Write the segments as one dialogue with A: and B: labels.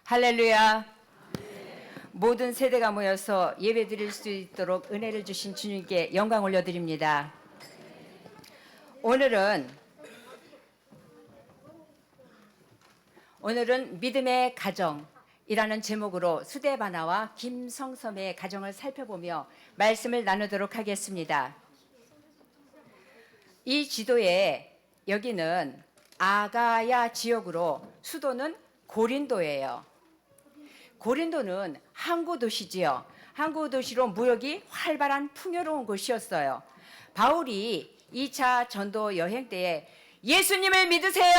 A: 할렐루야. 모든 세대가 모여서 예배 드릴 수 있도록 은혜를 주신 주님께 영광 올려드립니다. 오늘은 믿음의 가정이라는 제목으로 수대바나와 김성섬의 가정을 살펴보며 말씀을 나누도록 하겠습니다. 이 지도에 여기는 아가야 지역으로 수도는 고린도예요. 고린도는 항구 도시지요. 항구 도시로 무역이 활발한 풍요로운 곳이었어요. 바울이 2차 전도 여행 때에 예수님을 믿으세요.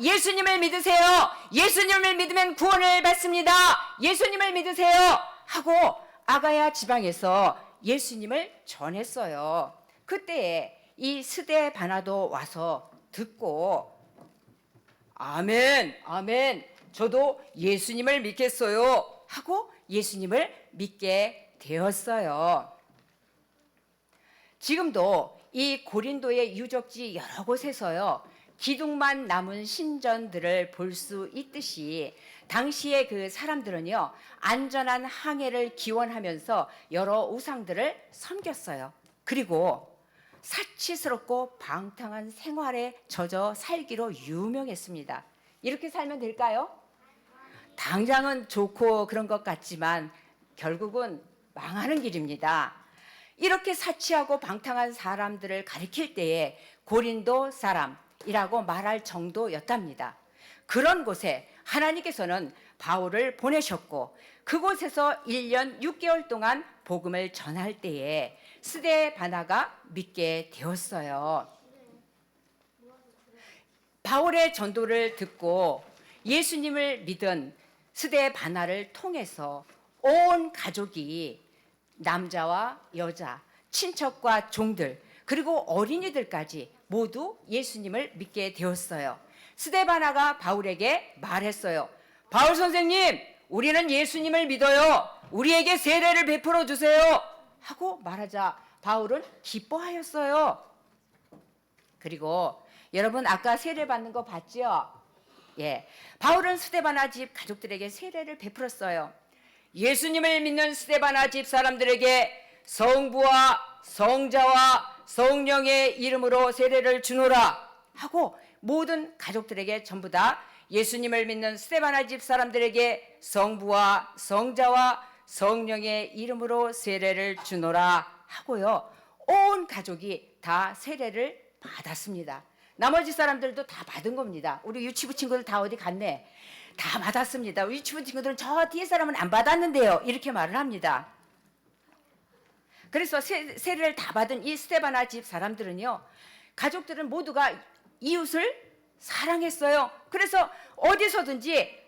A: 예수님을 믿으세요. 예수님을 믿으면 구원을 받습니다. 예수님을 믿으세요. 하고 아가야 지방에서 예수님을 전했어요. 그때에 이 스데바나도 와서 듣고 아멘, 아멘. 저도 예수님을 믿겠어요. 하고 예수님을 믿게 되었어요. 지금도 이 고린도의 유적지 여러 곳에서요, 기둥만 남은 신전들을 볼 수 있듯이 당시의 그 사람들은요, 안전한 항해를 기원하면서 여러 우상들을 섬겼어요. 그리고 사치스럽고 방탕한 생활에 젖어 살기로 유명했습니다. 이렇게 살면 될까요? 당장은 좋고 그런 것 같지만 결국은 망하는 길입니다. 이렇게 사치하고 방탕한 사람들을 가리킬 때에 고린도 사람이라고 말할 정도였답니다. 그런 곳에 하나님께서는 바울을 보내셨고 그곳에서 1년 6개월 동안 복음을 전할 때에 스데바나가 믿게 되었어요. 바울의 전도를 듣고 예수님을 믿은 스데바나를 통해서 온 가족이 남자와 여자, 친척과 종들, 그리고 어린이들까지 모두 예수님을 믿게 되었어요. 스데바나가 바울에게 말했어요. 바울 선생님, 우리는 예수님을 믿어요. 우리에게 세례를 베풀어 주세요. 하고 말하자 바울은 기뻐하였어요. 그리고 여러분 아까 세례 받는 거 봤죠? 예, 바울은 스데바나 집 가족들에게 세례를 베풀었어요. 예수님을 믿는 스데바나 집 사람들에게 성부와 성자와 성령의 이름으로 세례를 주노라 하고 모든 가족들에게 전부 다 예수님을 믿는 스데바나 집 사람들에게 성부와 성자와 성령의 이름으로 세례를 주노라 하고요. 온 가족이 다 세례를 받았습니다. 나머지 사람들도 다 받은 겁니다. 우리 유치부 친구들 다 어디 갔네? 다 받았습니다. 우리 유치부 친구들은 저 뒤에 사람은 안 받았는데요. 이렇게 말을 합니다. 그래서 세례를 다 받은 이 스데바나 집 사람들은요, 가족들은 모두가 이웃을 사랑했어요. 그래서 어디서든지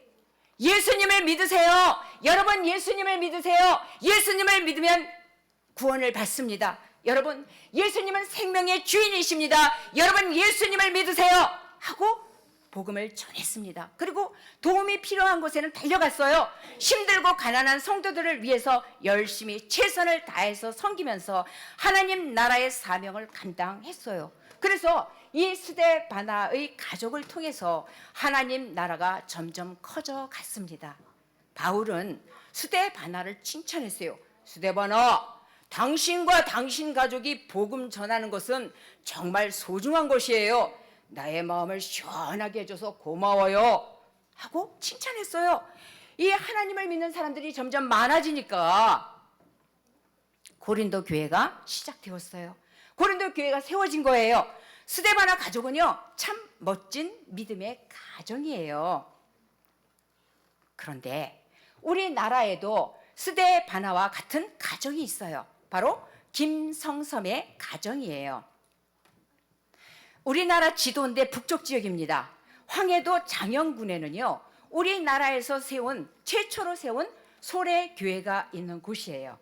A: 예수님을 믿으세요. 여러분 예수님을 믿으세요. 예수님을 믿으면 구원을 받습니다. 여러분 예수님은 생명의 주인이십니다. 여러분 예수님을 믿으세요. 하고 복음을 전했습니다. 그리고 도움이 필요한 곳에는 달려갔어요. 힘들고 가난한 성도들을 위해서 열심히 최선을 다해서 섬기면서 하나님 나라의 사명을 감당했어요. 그래서 이 스데바나의 가족을 통해서 하나님 나라가 점점 커져 갔습니다. 바울은 스데바나를 칭찬했어요. 스데바나, 당신과 당신 가족이 복음 전하는 것은 정말 소중한 것이에요. 나의 마음을 시원하게 해줘서 고마워요. 하고 칭찬했어요. 이 하나님을 믿는 사람들이 점점 많아지니까 고린도 교회가 시작되었어요. 고린도 교회가 세워진 거예요. 스데바나 가족은요, 참 멋진 믿음의 가정이에요. 그런데 우리나라에도 스데바나와 같은 가정이 있어요. 바로 김성섬의 가정이에요. 우리나라 지도인데 북쪽 지역입니다. 황해도 장영군에는요, 우리나라에서 최초로 세운 소래교회가 있는 곳이에요.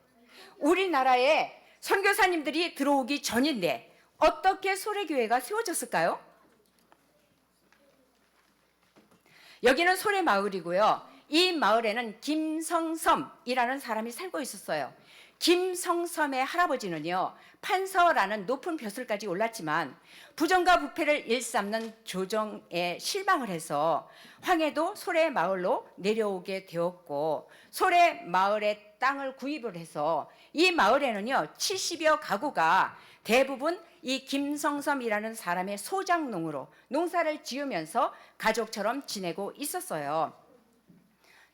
A: 우리나라에 선교사님들이 들어오기 전인데 어떻게 소래교회가 세워졌을까요? 여기는 소래마을이고요. 이 마을에는 김성섬이라는 사람이 살고 있었어요. 김성섬의 할아버지는요, 판서라는 높은 벼슬까지 올랐지만 부정과 부패를 일삼는 조정에 실망을 해서 황해도 소래 마을로 내려오게 되었고, 소래 마을의 땅을 구입을 해서 이 마을에는요 70여 가구가 대부분 이 김성섬이라는 사람의 소작농으로 농사를 지으면서 가족처럼 지내고 있었어요.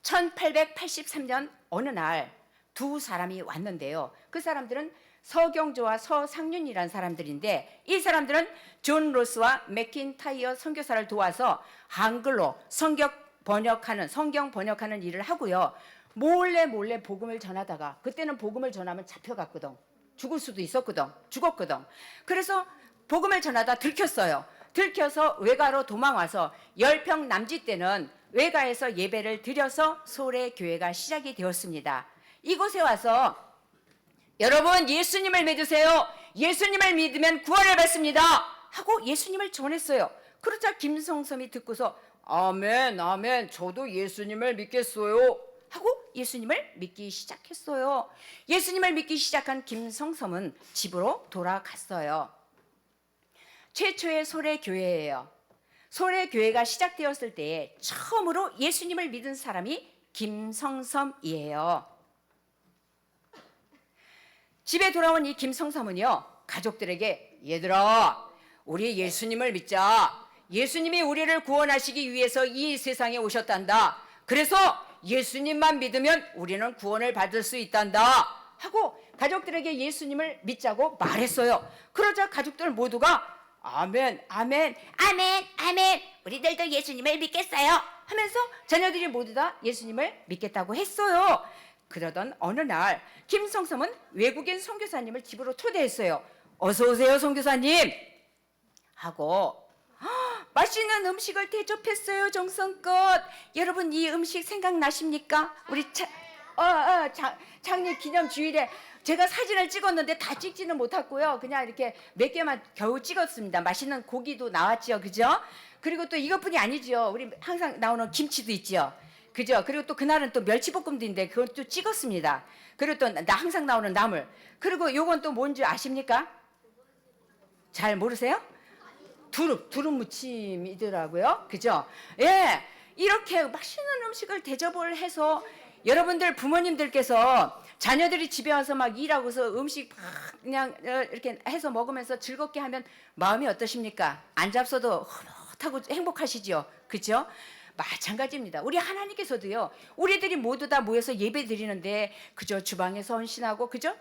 A: 1883년 어느 날 두 사람이 왔는데요. 그 사람들은 서경조와 서상륜이라는 사람들인데, 이 사람들은 존 로스와 맥킨타이어 선교사를 도와서 한글로 성경 번역하는 일을 하고요. 몰래 복음을 전하다가, 그때는 복음을 전하면 잡혀갔거든. 죽을 수도 있었거든. 죽었거든. 그래서 복음을 전하다 들켰어요. 들켜서 외가로 도망와서 10평 남짓 되는 외가에서 예배를 드려서 소래교회가 시작이 되었습니다. 이곳에 와서 여러분 예수님을 믿으세요. 예수님을 믿으면 구원을 받습니다. 하고 예수님을 전했어요. 그러자 김성섬이 듣고서 아멘, 아멘, 저도 예수님을 믿겠어요. 하고 예수님을 믿기 시작했어요. 예수님을 믿기 시작한 김성섬은 집으로 돌아갔어요. 최초의 소래교회예요. 소래교회가 시작되었을 때 처음으로 예수님을 믿은 사람이 김성섬이에요. 집에 돌아온 이 김성섬은요, 가족들에게 얘들아, 우리 예수님을 믿자. 예수님이 우리를 구원하시기 위해서 이 세상에 오셨단다. 그래서 예수님만 믿으면 우리는 구원을 받을 수 있단다. 하고 가족들에게 예수님을 믿자고 말했어요. 그러자 가족들 모두가 아멘, 아멘, 아멘, 아멘, 우리들도 예수님을 믿겠어요 하면서 자녀들이 모두 다 예수님을 믿겠다고 했어요. 그러던 어느 날 김성섬은 외국인 선교사님을 집으로 초대했어요. 어서 오세요 선교사님 하고 맛있는 음식을 대접했어요. 정성껏. 여러분 이 음식 생각나십니까? 우리 장례 기념 주일에 제가 사진을 찍었는데 다 찍지는 못했고요. 그냥 이렇게 몇 개만 겨우 찍었습니다. 맛있는 고기도 나왔죠. 그죠? 그리고 또 이것뿐이 아니죠. 우리 항상 나오는 김치도 있죠. 그죠? 그리고 또 그날은 또 멸치볶음도 있는데 그것도 찍었습니다. 그리고 또 항상 나오는 나물. 그리고 요건 또 뭔지 아십니까? 잘 모르세요? 두릅 무침이더라고요. 그죠? 예. 이렇게 맛있는 음식을 대접을 해서 여러분들 부모님들께서 자녀들이 집에 와서 막 일하고서 음식 막 그냥 이렇게 해서 먹으면서 즐겁게 하면 마음이 어떠십니까? 안 잡숴도 흐뭇하고 행복하시죠? 그죠? 마찬가지입니다. 우리 하나님께서도요, 우리들이 모두 다 모여서 예배 드리는데 그저 주방에서 헌신하고 그저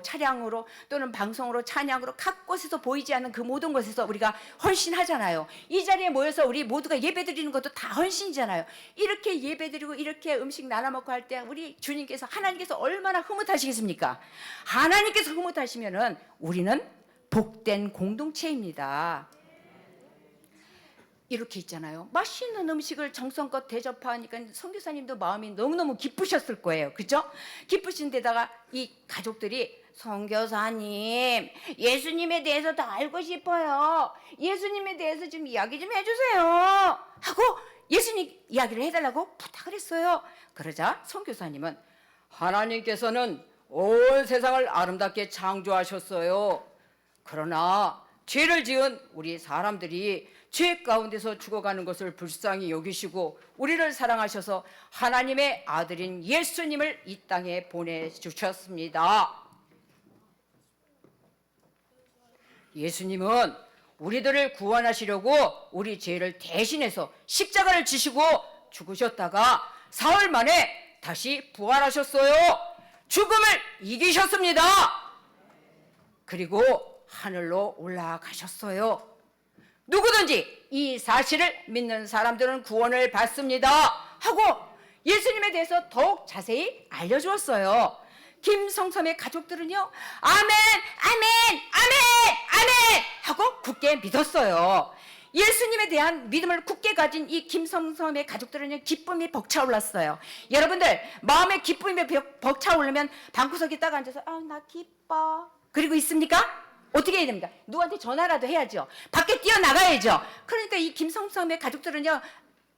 A: 차량으로 또는 방송으로 찬양으로 각 곳에서 보이지 않는 그 모든 곳에서 우리가 헌신하잖아요. 이 자리에 모여서 우리 모두가 예배 드리는 것도 다 헌신이잖아요. 이렇게 예배 드리고 이렇게 음식 나눠 먹고 할 때 우리 주님께서 하나님께서 얼마나 흐뭇하시겠습니까? 하나님께서 흐뭇하시면은 우리는 복된 공동체입니다. 이렇게 있잖아요. 맛있는 음식을 정성껏 대접하니까 선교사님도 마음이 너무너무 기쁘셨을 거예요. 그죠? 기쁘신 데다가 이 가족들이 선교사님, 예수님에 대해서 더 알고 싶어요. 예수님에 대해서 좀 이야기 좀 해주세요. 하고 예수님 이야기를 해달라고 부탁을 했어요. 그러자 선교사님은 하나님께서는 온 세상을 아름답게 창조하셨어요. 그러나 죄를 지은 우리 사람들이 죄 가운데서 죽어가는 것을 불쌍히 여기시고 우리를 사랑하셔서 하나님의 아들인 예수님을 이 땅에 보내주셨습니다. 예수님은 우리들을 구원하시려고 우리 죄를 대신해서 십자가를 지시고 죽으셨다가 사흘 만에 다시 부활하셨어요. 죽음을 이기셨습니다. 그리고 하늘로 올라가셨어요. 누구든지 이 사실을 믿는 사람들은 구원을 받습니다 하고 예수님에 대해서 더욱 자세히 알려주었어요. 김성섬의 가족들은요, 아멘, 아멘, 아멘, 아멘 하고 굳게 믿었어요. 예수님에 대한 믿음을 굳게 가진 이 김성섬의 가족들은요, 기쁨이 벅차올랐어요. 여러분들 마음에 기쁨이 벅차오르면 방구석에 딱 앉아서 나 기뻐 그리고 있습니까? 어떻게 해야 됩니까? 누구한테 전화라도 해야죠. 밖에 뛰어나가야죠. 그러니까 이 김성섬의 가족들은요,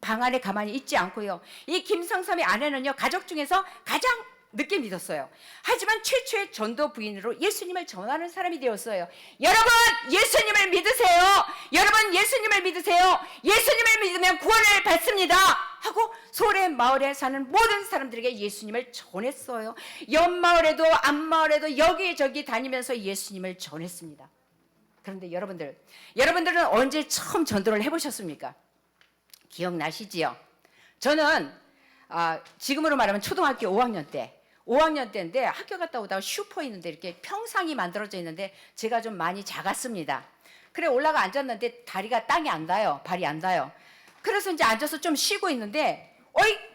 A: 방 안에 가만히 있지 않고요, 이 김성섬의 아내는요, 가족 중에서 가장 늦게 믿었어요. 하지만 최초의 전도 부인으로 예수님을 전하는 사람이 되었어요. 여러분, 예수님을 믿으세요. 여러분, 예수님을 믿으세요. 예수님을 믿으면 구원을 받습니다. 하고 소래 마을에 사는 모든 사람들에게 예수님을 전했어요. 옆마을에도 앞마을에도 여기저기 다니면서 예수님을 전했습니다. 그런데 여러분들은 언제 처음 전도를 해보셨습니까? 기억나시지요? 저는 지금으로 말하면 초등학교 5학년 때인데 학교 갔다 오다가 슈퍼 있는데 이렇게 평상이 만들어져 있는데 제가 좀 많이 작았습니다. 그래 올라가 앉았는데 다리가 땅에 안 닿아요. 발이 안 닿아요. 그래서 이제 앉아서 좀 쉬고 있는데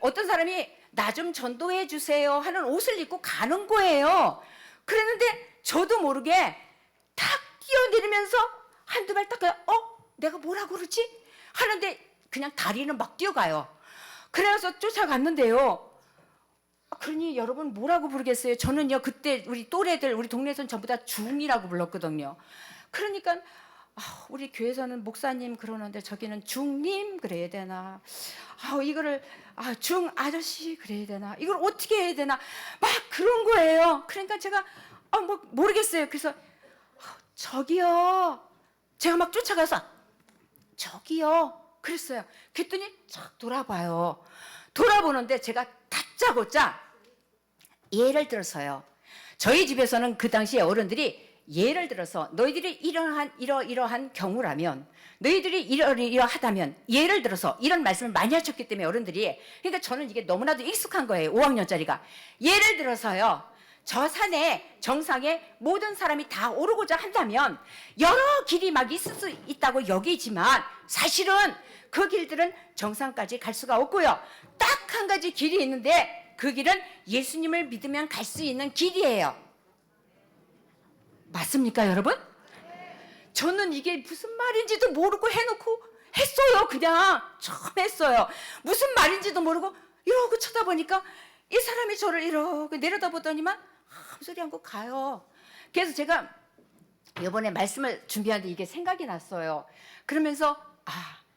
A: 어떤 사람이 나 좀 전도해 주세요 하는 옷을 입고 가는 거예요. 그랬는데 저도 모르게 탁 뛰어내리면서 한두 발 딱 내가 뭐라 그러지? 하는데 그냥 다리는 막 뛰어가요. 그래서 쫓아갔는데요. 그러니 여러분 뭐라고 부르겠어요? 저는요 그때 우리 또래들 우리 동네에서는 전부 다 중이라고 불렀거든요. 그러니까 우리 교회에서는 목사님 그러는데 저기는 중님 그래야 되나? 이거를 중 아저씨 그래야 되나? 이걸 어떻게 해야 되나? 막 그런 거예요. 그러니까 제가 모르겠어요. 그래서 저기요. 제가 막 쫓아가서 저기요. 그랬어요. 그랬더니 쫙 돌아봐요. 돌아보는데 제가 다짜고짜 예를 들어서요. 저희 집에서는 그 당시에 어른들이 예를 들어서 너희들이 이러한 경우라면 너희들이 이러하다면 예를 들어서 이런 말씀을 많이 하셨기 때문에 어른들이 그러니까 저는 이게 너무나도 익숙한 거예요. 5학년짜리가 예를 들어서요. 저 산에 정상에 모든 사람이 다 오르고자 한다면 여러 길이 막 있을 수 있다고 여기지만 사실은 그 길들은 정상까지 갈 수가 없고요. 딱 한 가지 길이 있는데 그 길은 예수님을 믿으면 갈 수 있는 길이에요. 맞습니까, 여러분? 저는 이게 무슨 말인지도 모르고 해놓고 했어요. 그냥 처음 했어요. 무슨 말인지도 모르고 이러고 쳐다보니까 이 사람이 저를 이러고 내려다보더니만 아무 소리 않고 가요. 그래서 제가 이번에 말씀을 준비하는데 이게 생각이 났어요. 그러면서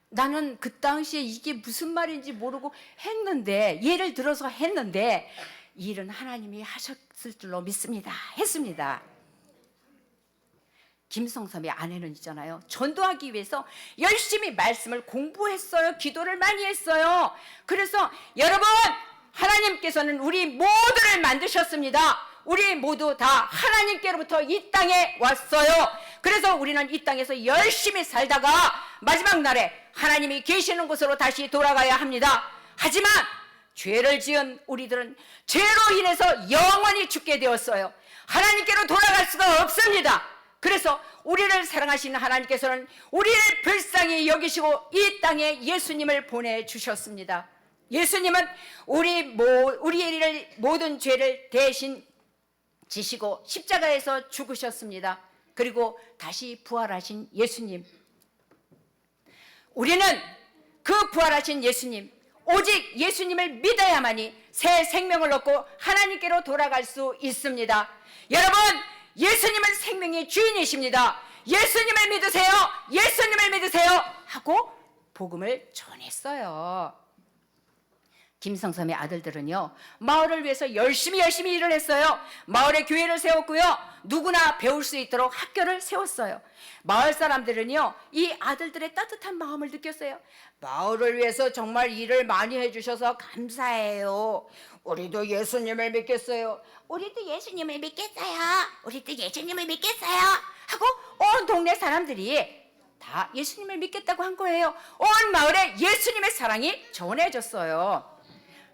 A: 나는 그 당시에 이게 무슨 말인지 모르고 했는데 예를 들어서 했는데 이 일은 하나님이 하셨을 줄로 믿습니다. 했습니다. 김성삼의 아내는 있잖아요. 전도하기 위해서 열심히 말씀을 공부했어요. 기도를 많이 했어요. 그래서 여러분 하나님께서는 우리 모두를 만드셨습니다. 우리 모두 다 하나님께로부터 이 땅에 왔어요. 그래서 우리는 이 땅에서 열심히 살다가 마지막 날에 하나님이 계시는 곳으로 다시 돌아가야 합니다. 하지만 죄를 지은 우리들은 죄로 인해서 영원히 죽게 되었어요. 하나님께로 돌아갈 수가 없습니다. 그래서 우리를 사랑하시는 하나님께서는 우리를 불쌍히 여기시고 이 땅에 예수님을 보내주셨습니다. 예수님은 우리의 모든 죄를 대신 지시고 십자가에서 죽으셨습니다. 그리고 다시 부활하신 예수님. 우리는 그 부활하신 예수님, 오직 예수님을 믿어야만이 새 생명을 얻고 하나님께로 돌아갈 수 있습니다. 여러분, 예수님은 생명의 주인이십니다. 예수님을 믿으세요. 예수님을 믿으세요. 하고 복음을 전했어요. 김성삼의 아들들은요, 마을을 위해서 열심히 일을 했어요. 마을에 교회를 세웠고요, 누구나 배울 수 있도록 학교를 세웠어요. 마을 사람들은요, 이 아들들의 따뜻한 마음을 느꼈어요. 마을을 위해서 정말 일을 많이 해주셔서 감사해요. 우리도 예수님을 믿겠어요. 우리도 예수님을 믿겠어요. 우리도 예수님을 믿겠어요. 하고 온 동네 사람들이 다 예수님을 믿겠다고 한 거예요. 온 마을에 예수님의 사랑이 전해졌어요.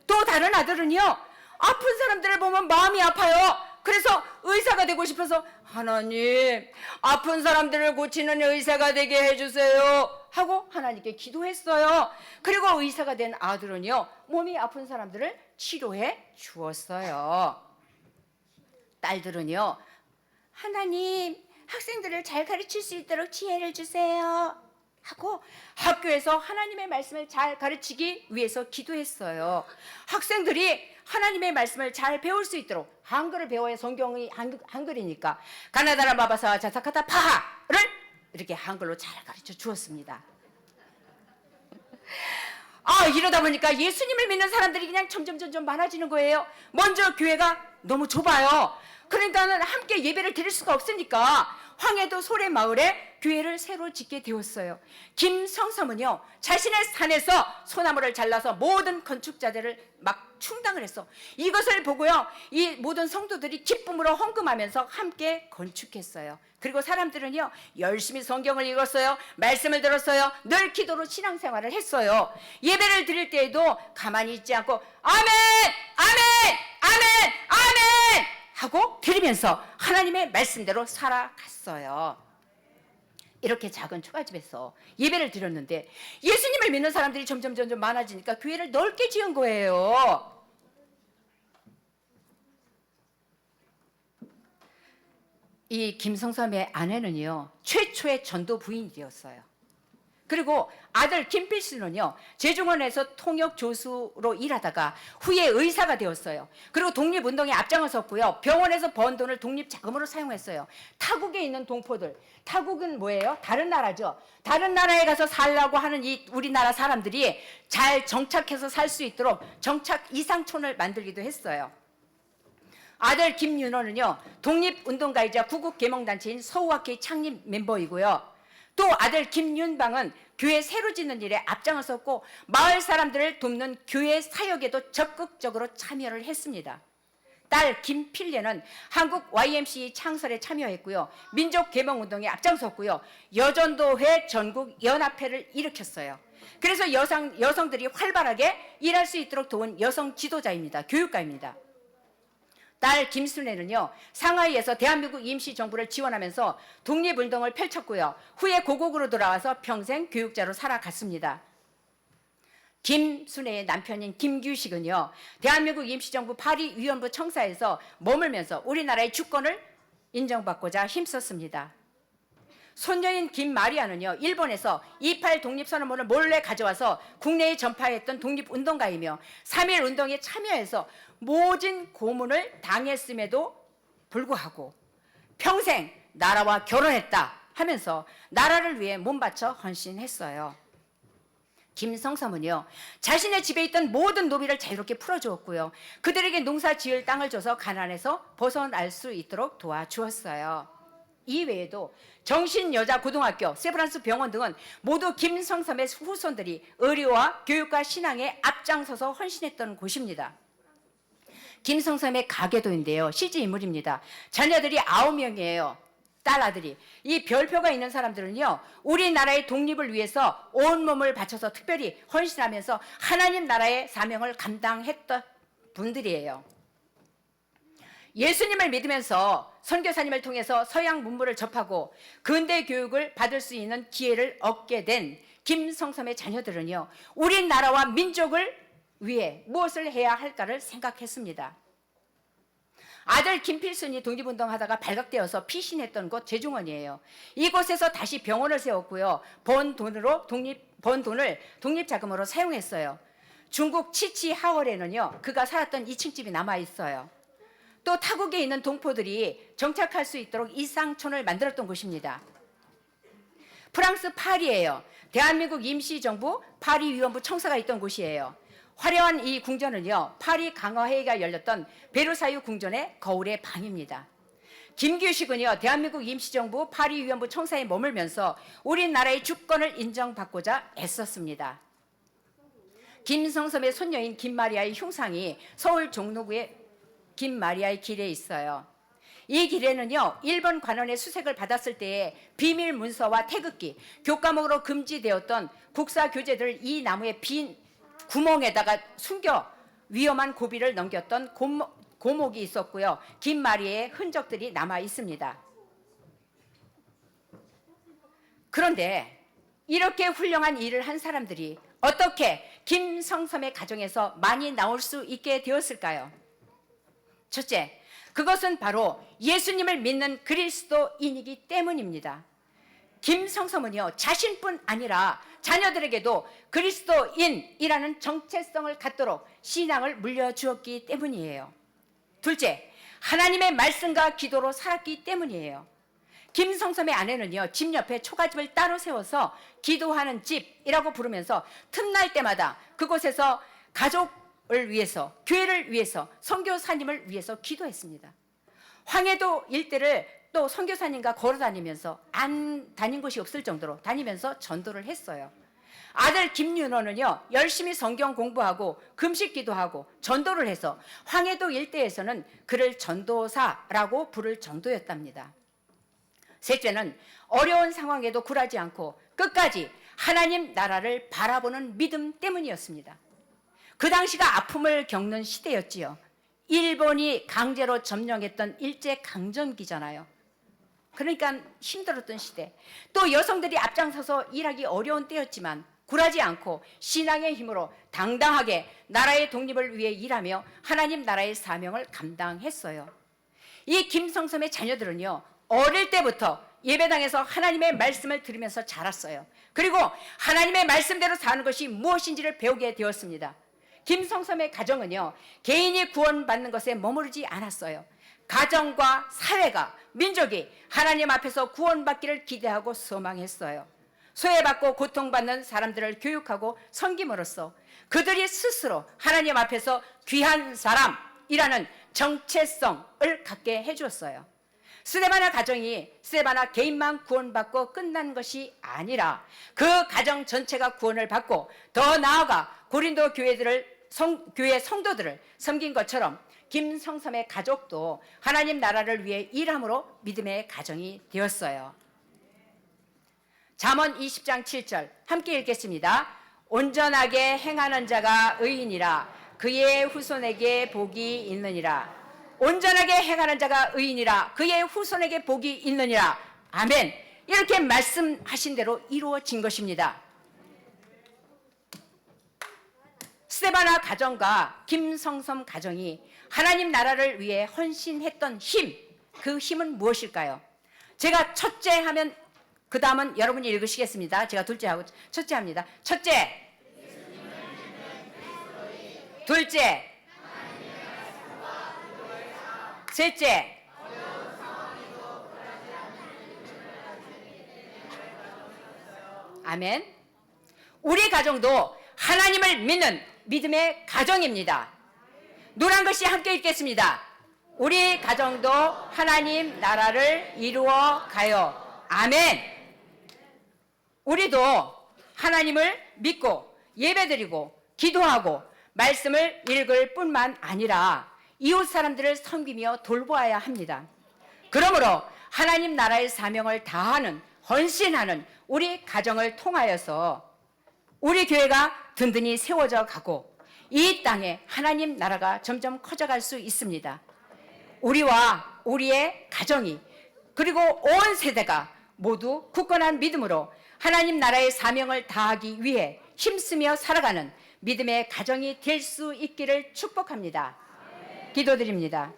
A: 또 다른 아들은요, 아픈 사람들을 보면 마음이 아파요. 그래서 의사가 되고 싶어서 하나님, 아픈 사람들을 고치는 의사가 되게 해주세요 하고 하나님께 기도했어요. 그리고 의사가 된 아들은요, 몸이 아픈 사람들을 치료해 주었어요. 딸들은요, 하나님, 학생들을 잘 가르칠 수 있도록 지혜를 주세요 하고 학교에서 하나님의 말씀을 잘 가르치기 위해서 기도했어요. 학생들이 하나님의 말씀을 잘 배울 수 있도록 한글을 배워야 성경이 한글이니까 가나다라 마바사 자사카타 파하를 이렇게 한글로 잘 가르쳐 주었습니다. 이러다 보니까 예수님을 믿는 사람들이 그냥 점점 많아지는 거예요. 먼저 교회가 너무 좁아요. 그러니까는 함께 예배를 드릴 수가 없으니까 황해도 소래마을에 교회를 새로 짓게 되었어요. 김성삼은요, 자신의 산에서 소나무를 잘라서 모든 건축자들을 막 충당을 했어. 이것을 보고요, 이 모든 성도들이 기쁨으로 헌금하면서 함께 건축했어요. 그리고 사람들은요, 열심히 성경을 읽었어요. 말씀을 들었어요. 늘 기도로 신앙생활을 했어요. 예배를 드릴 때에도 가만히 있지 않고 아멘! 아멘! 아멘! 아멘! 하고 드리면서 하나님의 말씀대로 살아갔어요. 이렇게 작은 초가집에서 예배를 드렸는데 예수님을 믿는 사람들이 점점 많아지니까 교회를 넓게 지은 거예요. 이 김성삼의 아내는요, 최초의 전도 부인이 되었어요. 그리고 아들 김필수는요, 제중원에서 통역 조수로 일하다가 후에 의사가 되었어요. 그리고 독립운동에 앞장을 섰고요, 병원에서 번 돈을 독립자금으로 사용했어요. 타국에 있는 동포들, 타국은 뭐예요? 다른 나라죠. 다른 나라에 가서 살라고 하는 이 우리나라 사람들이 잘 정착해서 살 수 있도록 정착 이상촌을 만들기도 했어요. 아들 김윤호는요, 독립운동가이자 구국계몽단체인 서우학회 창립 멤버이고요. 또 아들 김윤방은 교회 새로 짓는 일에 앞장을 섰고 마을 사람들을 돕는 교회 사역에도 적극적으로 참여를 했습니다. 딸 김필례는 한국 YMCA 창설에 참여했고요. 민족개몽운동에 앞장섰고요. 여전도회 전국연합회를 일으켰어요. 그래서 여성들이 활발하게 일할 수 있도록 도운 여성 지도자입니다. 교육가입니다. 딸 김순애는요, 상하이에서 대한민국 임시정부를 지원하면서 독립운동을 펼쳤고요. 후에 고국으로 돌아와서 평생 교육자로 살아갔습니다. 김순애의 남편인 김규식은요, 대한민국 임시정부 파리위원부 청사에서 머물면서 우리나라의 주권을 인정받고자 힘썼습니다. 손녀인 김마리아는요, 일본에서 28 독립선언문을 몰래 가져와서 국내에 전파했던 독립운동가이며 3.1 운동에 참여해서 모진 고문을 당했음에도 불구하고 평생 나라와 결혼했다 하면서 나라를 위해 몸바쳐 헌신했어요. 김성삼은요, 자신의 집에 있던 모든 노비를 자유롭게 풀어주었고요. 그들에게 농사 지을 땅을 줘서 가난에서 벗어날 수 있도록 도와주었어요. 이외에도 정신여자고등학교, 세브란스 병원 등은 모두 김성삼의 후손들이 의료와 교육과 신앙에 앞장서서 헌신했던 곳입니다. 김성삼의 가계도인데요, 실제 인물입니다. 자녀들이 9명이에요. 딸아들이. 이 별표가 있는 사람들은요, 우리나라의 독립을 위해서 온몸을 바쳐서 특별히 헌신하면서 하나님 나라의 사명을 감당했던 분들이에요. 예수님을 믿으면서 선교사님을 통해서 서양 문물을 접하고 근대 교육을 받을 수 있는 기회를 얻게 된 김성삼의 자녀들은요, 우리나라와 민족을 위해 무엇을 해야 할까를 생각했습니다. 아들 김필순이 독립운동하다가 발각되어서 피신했던 곳 제중원이에요. 이곳에서 다시 병원을 세웠고요. 번 돈을 독립자금으로 사용했어요. 중국 치치하월에는요, 그가 살았던 2층 집이 남아 있어요. 또 타국에 있는 동포들이 정착할 수 있도록 이상촌을 만들었던 곳입니다. 프랑스 파리예요. 대한민국 임시정부 파리위원부 청사가 있던 곳이에요. 화려한 이 궁전은요, 파리 강화회의가 열렸던 베르사유 궁전의 거울의 방입니다. 김규식은요, 대한민국 임시정부 파리위원부 청사에 머물면서 우리나라의 주권을 인정받고자 애썼습니다. 김성삼의 손녀인 김마리아의 흉상이 서울 종로구의 김마리아의 길에 있어요. 이 길에는요, 일본 관원의 수색을 받았을 때에 비밀 문서와 태극기, 교과목으로 금지되었던 국사 교재들을 이 나무의 빈 구멍에다가 숨겨 위험한 고비를 넘겼던 고목이 있었고요. 김마리아의 흔적들이 남아 있습니다. 그런데 이렇게 훌륭한 일을 한 사람들이 어떻게 김성삼의 가정에서 많이 나올 수 있게 되었을까요? 첫째, 그것은 바로 예수님을 믿는 그리스도인이기 때문입니다. 김성삼은요, 자신뿐 아니라 자녀들에게도 그리스도인이라는 정체성을 갖도록 신앙을 물려주었기 때문이에요. 둘째, 하나님의 말씀과 기도로 살았기 때문이에요. 김성섬의 아내는요, 집 옆에 초가집을 따로 세워서 기도하는 집이라고 부르면서 틈날 때마다 그곳에서 가족을 위해서, 교회를 위해서, 선교사님을 위해서 기도했습니다. 황해도 일대를 또 선교사님과 걸어 다니면서 안 다닌 곳이 없을 정도로 다니면서 전도를 했어요. 아들 김윤호는요, 열심히 성경 공부하고 금식 기도하고 전도를 해서 황해도 일대에서는 그를 전도사라고 부를 정도였답니다. 셋째는 어려운 상황에도 굴하지 않고 끝까지 하나님 나라를 바라보는 믿음 때문이었습니다. 그 당시가 아픔을 겪는 시대였지요. 일본이 강제로 점령했던 일제강점기잖아요. 그러니까 힘들었던 시대. 또 여성들이 앞장서서 일하기 어려운 때였지만 굴하지 않고 신앙의 힘으로 당당하게 나라의 독립을 위해 일하며 하나님 나라의 사명을 감당했어요. 이 김성섬의 자녀들은요, 어릴 때부터 예배당에서 하나님의 말씀을 들으면서 자랐어요. 그리고 하나님의 말씀대로 사는 것이 무엇인지를 배우게 되었습니다. 김성섬의 가정은요, 개인이 구원받는 것에 머무르지 않았어요. 가정과 사회가, 민족이 하나님 앞에서 구원받기를 기대하고 소망했어요. 소외받고 고통받는 사람들을 교육하고 섬김으로써 그들이 스스로 하나님 앞에서 귀한 사람이라는 정체성을 갖게 해주었어요. 스데바나 가정이 스데바나 개인만 구원받고 끝난 것이 아니라 그 가정 전체가 구원을 받고 더 나아가 고린도 교회 성도들을 섬긴 것처럼 김성섬의 가족도 하나님 나라를 위해 일함으로 믿음의 가정이 되었어요. 잠언 20장 7절 함께 읽겠습니다. 온전하게 행하는 자가 의인이라 그의 후손에게 복이 있느니라. 온전하게 행하는 자가 의인이라 그의 후손에게 복이 있느니라. 아멘. 이렇게 말씀하신 대로 이루어진 것입니다. 스데바나 가정과 김성섬 가정이 하나님 나라를 위해 헌신했던 힘, 그 힘은 무엇일까요? 제가 첫째 하면 그 다음은 여러분이 읽으시겠습니다. 제가 둘째하고 첫째 합니다. 첫째, 둘째, 셋째, 아멘. 우리 가정도 하나님을 믿는 믿음의 가정입니다. 노란 글씨 함께 읽겠습니다. 우리 가정도 하나님 나라를 이루어 가요. 아멘. 우리도 하나님을 믿고 예배드리고 기도하고 말씀을 읽을 뿐만 아니라 이웃 사람들을 섬기며 돌보아야 합니다. 그러므로 하나님 나라의 사명을 다하는, 헌신하는 우리 가정을 통하여서 우리 교회가 든든히 세워져 가고 이 땅에 하나님 나라가 점점 커져갈 수 있습니다. 우리와 우리의 가정이 그리고 온 세대가 모두 굳건한 믿음으로 하나님 나라의 사명을 다하기 위해 힘쓰며 살아가는 믿음의 가정이 될 수 있기를 축복합니다. 기도드립니다.